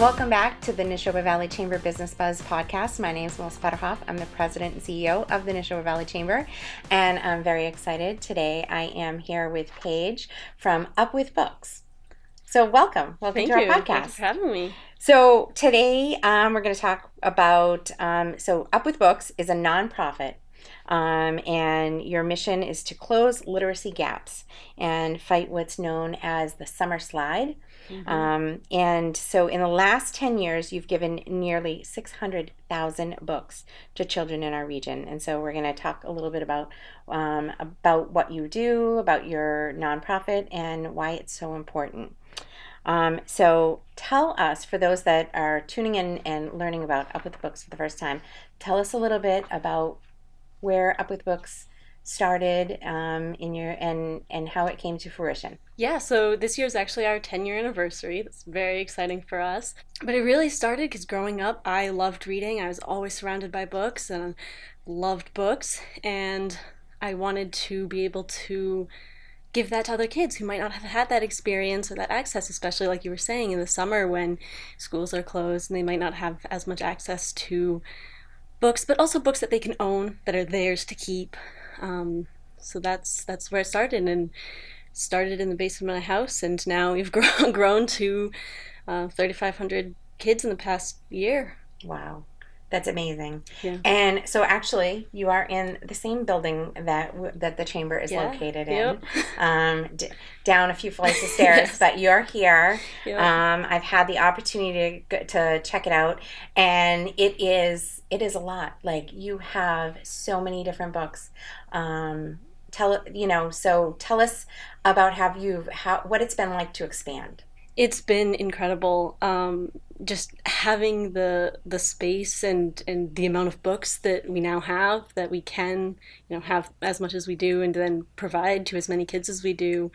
Welcome back to the Neshoba Valley Chamber Business Buzz podcast. My name is Melissa Fetterhoff. I'm the president and CEO of the Neshoba Valley Chamber, and I'm very excited. Today I am here with Paige from Up With Books. So welcome to our podcast. Thank you for having me. So today we're going to talk about, Up With Books is a nonprofit, and your mission is to close literacy gaps and fight what's known as the summer slide. And so in the last 10 years, you've given nearly 600,000 books to children in our region. And so we're going to talk a little bit about what you do, about your nonprofit, and why it's so important. So tell us, for those that are tuning in and learning about Up With Books for the first time, tell us a little bit about where Up With Books started and how it came to fruition. Yeah, so this year is actually our 10-year anniversary. That's very exciting for us. But it really started because growing up, I loved reading. I was always surrounded by books and loved books. And I wanted to be able to give that to other kids who might not have had that experience or that access, especially like you were saying in the summer when schools are closed and they might not have as much access to books, but also books that they can own, that are theirs to keep. So that's where it started, and started in the basement of my house, and now we've grown to 3,500 kids in the past year. Wow, that's amazing. Yeah. And so actually, you are in the same building that the chamber is located in. Yep. Down a few flights of stairs, Yes. But you're here. Yep. I've had the opportunity to check it out, and it is a lot. Like, you have so many different books. Tell us about what it's been like to expand. It's been incredible. Just having the space and the amount of books that we now have, that we can have as much as we do, and then provide to as many kids as we do.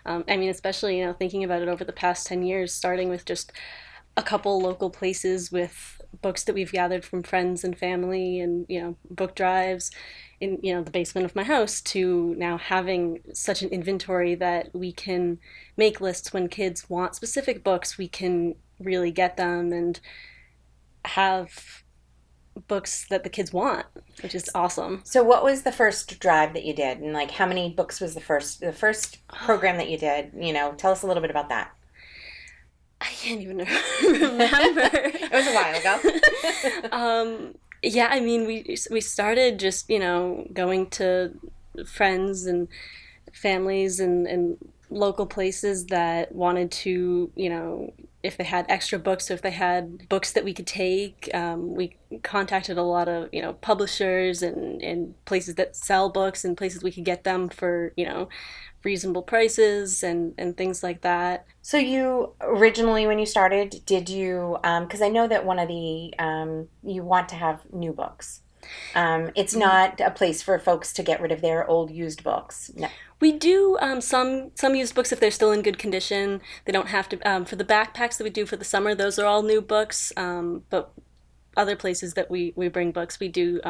Especially thinking about it over the past 10 years, starting with just a couple local places with books that we've gathered from friends and family, and book drives in the basement of my house, to now having such an inventory that we can make lists when kids want specific books. We can really get them and have books that the kids want, which is awesome. So what was the first drive that you did, and like how many books was the first program that you did? Tell us a little bit about that. I can't even remember. It was a while ago. Yeah, we started just going to friends and families and local places that wanted to, if they had extra books, or if they had books that we could take. We contacted a lot of publishers and places that sell books, and places we could get them for reasonable prices and things like that. So you originally, when you started, did you, because I know that one of the, you want to have new books. It's not a place for folks to get rid of their old used books. No. We do some used books if they're still in good condition. They don't have to, for the backpacks that we do for the summer, those are all new books, but other places that we bring books, we do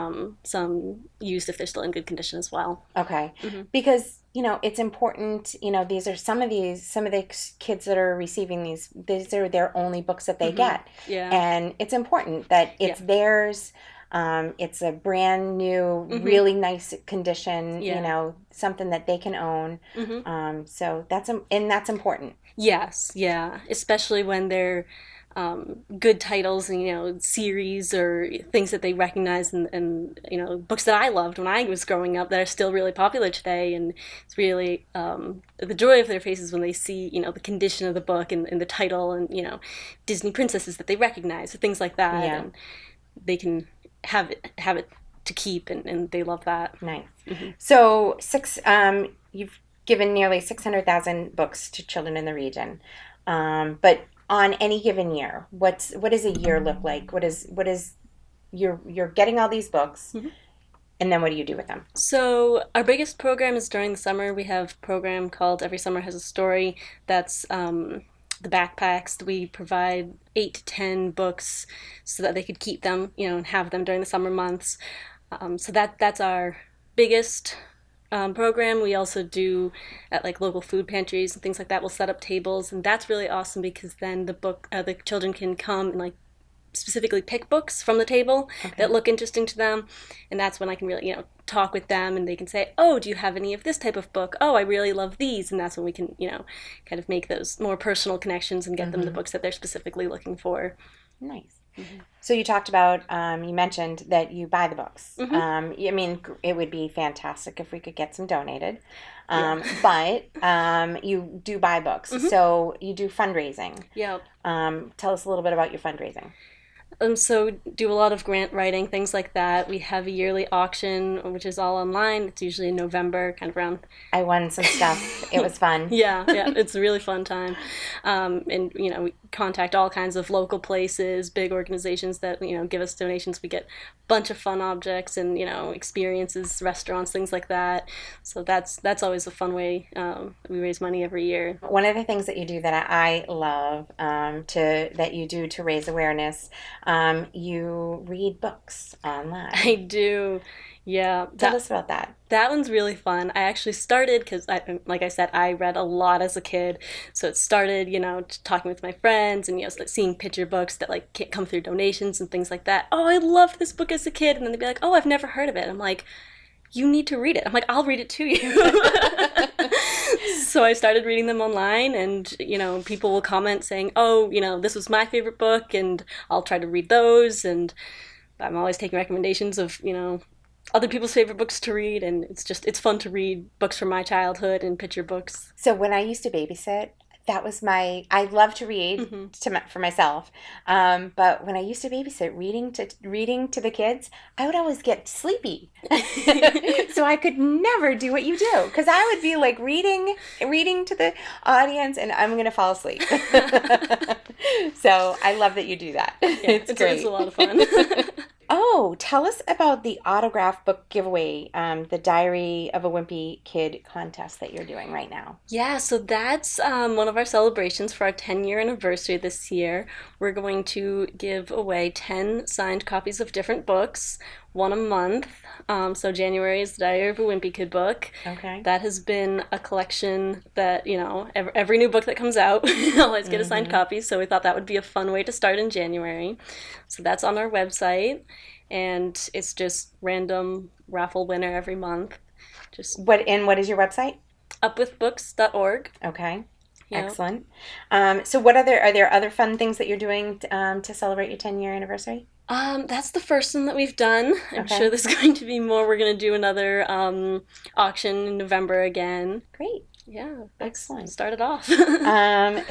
some used if they're still in good condition as well. Okay. Mm-hmm. Because it's important. These are some of the kids that are receiving these are their only books that they Mm-hmm. get. Yeah. And it's important that it's theirs. It's a brand new, Mm-hmm. really nice condition. Yeah. Something that they can own. Mm-hmm. So that's important. Yes. Yeah. Especially when they're good titles and series or things that they recognize, and books that I loved when I was growing up that are still really popular today. And it's really the joy of their faces when they see the condition of the book and the title, and Disney princesses that they recognize, things like that. Yeah. And they can have it to keep, and they love that. Nice. Mm-hmm. So you've given nearly 600,000 books to children in the region, but on any given year, what does a year look like? What is you're getting all these books, Mm-hmm. and then what do you do with them? So our biggest program is during the summer. We have a program called Every Summer Has a Story. That's the backpacks. We provide 8 to 10 books so that they could keep them, and have them during the summer months. So that's our biggest program. We also do at like local food pantries and things like that. We'll set up tables, and that's really awesome because then the children can come and like specifically pick books from the table that Okay. look interesting to them, and that's when I can really talk with them, and they can say, oh, do you have any of this type of book? Oh, I really love these. And that's when we can kind of make those more personal connections and get them the Mm-hmm. books that they're specifically looking for. Nice. Mm-hmm. So you talked about, you mentioned that you buy the books. Mm-hmm. I mean, it would be fantastic if we could get some donated. Yeah. But you do buy books. Mm-hmm. So you do fundraising. Yeah. Tell us a little bit about your fundraising. So do a lot of grant writing, things like that. We have a yearly auction, which is all online. It's usually in November, kind of around. I won some stuff. It was fun. Yeah, yeah, it's a really fun time. And we contact all kinds of local places, big organizations that give us donations. We get a bunch of fun objects and experiences, restaurants, things like that. So that's always a fun way. We raise money every year. One of the things that you do that I love that you do to raise awareness, you read books online. I do. Yeah, Tell us about that. that one's really fun. I actually started because, like I said, I read a lot as a kid. So it started, talking with my friends and seeing picture books that like come through donations and things like that. Oh, I loved this book as a kid, and then they'd be like, "Oh, I've never heard of it." I'm like, "You need to read it." I'm like, "I'll read it to you." So I started reading them online, and people will comment saying, "Oh, this was my favorite book," and I'll try to read those, and I'm always taking recommendations of other people's favorite books to read, and it's fun to read books from my childhood and picture books. So when I used to babysit, that was I love to read Hmm. for myself. But when I used to babysit, reading to the kids, I would always get sleepy. So I could never do what you do because I would be like reading to the audience and I'm gonna fall asleep. So I love that you do that. Yeah, It's it's great. a lot of fun. Oh, tell us about the autograph book giveaway, the Diary of a Wimpy Kid contest that you're doing right now. Yeah, so that's one of our celebrations for our 10-year anniversary this year. We're going to give away 10 signed copies of different books, one a month. So January is the Diary of a Wimpy Kid book. Okay. That has been a collection that, every new book that comes out, I always get a signed Mm-hmm. copy. So we thought that would be a fun way to start in January. So that's on our website, and it's just random raffle winner every month. Just What is your website? upwithbooks.org. Okay. Yeah. Excellent. So what are there other fun things that you're doing to celebrate your 10-year anniversary? That's the first one that we've done. I'm Okay. sure there's going to be more. We're going to do another auction in November again. Great. Yeah, let's Excellent. start it off.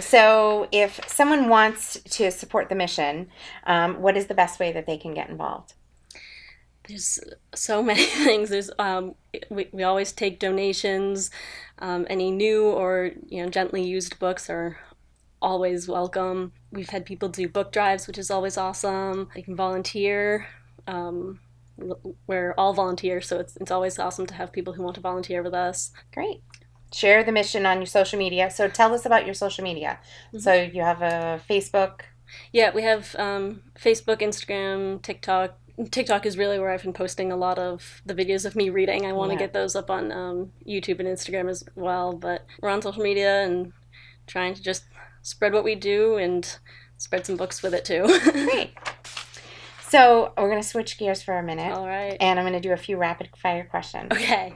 So if someone wants to support the mission, what is the best way that they can get involved? There's so many things. We always take donations. Any new or gently used books are always welcome. We've had people do book drives, which is always awesome. They can volunteer. Um, we're all volunteers, so it's always awesome to have people who want to volunteer with us. Great. Share the mission on your social media. So tell us about your social media. Mm-hmm. So you have a Facebook. Yeah, we have Facebook, Instagram, TikTok. TikTok is really where I've been posting a lot of the videos of me reading. I want to Yeah. get those up on YouTube and Instagram as well, but we're on social media and trying to just spread what we do and spread some books with it too. Great. So we're going to switch gears for a minute, All right. and I'm going to do a few rapid fire questions. Okay.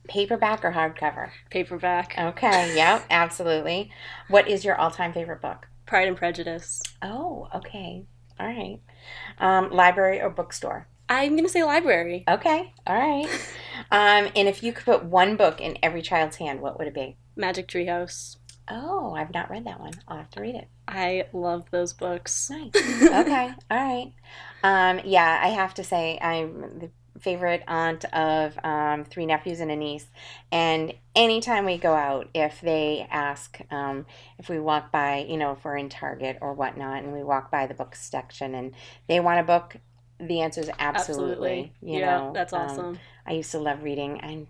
Paperback or hardcover? Paperback. Okay, yeah, absolutely. What is your all-time favorite book? Pride and Prejudice. Oh, okay. All right. Library or bookstore? I'm going to say library. Okay, all right. And if you could put one book in every child's hand, what would it be? Magic Treehouse. Oh, I've not read that one. I'll have to read it. I love those books. Nice. Okay, all right. Yeah, I have to say I'm the favorite aunt of three nephews and a niece. And anytime we go out, if they ask if we walk by, if we're in Target or whatnot, and we walk by the book section and they want a book, the answer is absolutely. Yeah, that's awesome. I used to love reading, and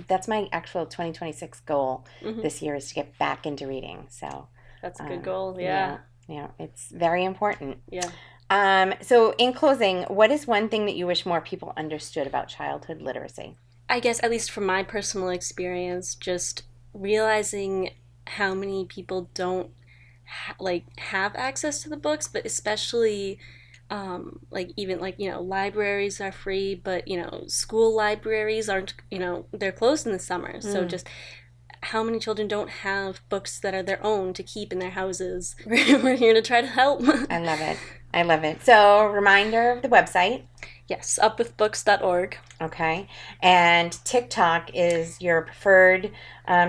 that's my actual 2026 goal Hmm. this year is to get back into reading. So, That's a good um, goal. yeah, Yeah. yeah, it's very important. Yeah. So in closing, what is one thing that you wish more people understood about childhood literacy? I guess, at least from my personal experience, just realizing how many people don't have access to the books, but especially like even like libraries are free, but school libraries aren't, they're closed in the summer. So Mm, just how many children don't have books that are their own to keep in their houses. We're here to try to help. I love it. I love it. So, reminder of the website. Yes, upwithbooks.org. Okay. And TikTok is your preferred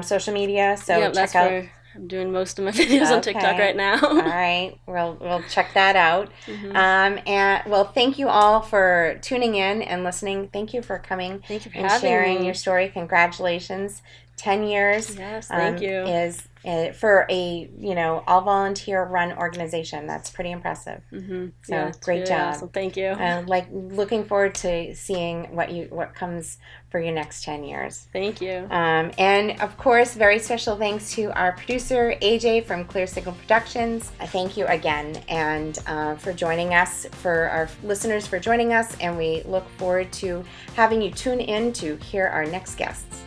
social media. So, Yep, check that's out. where I'm doing most of my videos on TikTok right Okay. now. All right. We'll check that out. Hmm. And well, thank you all for tuning in and listening. Thank you for coming Thank you for and having sharing your me. story. Congratulations. 10 years Yes, thank you. is for a, all volunteer run organization. That's pretty impressive. Yeah, So, it's great really job. awesome. Thank you. Like looking forward to seeing what comes for your next 10 years. Thank you. And of course, very special thanks to our producer, AJ from Clear Signal Productions. Thank you again, and for joining us, for our listeners for joining us, and we look forward to having you tune in to hear our next guests.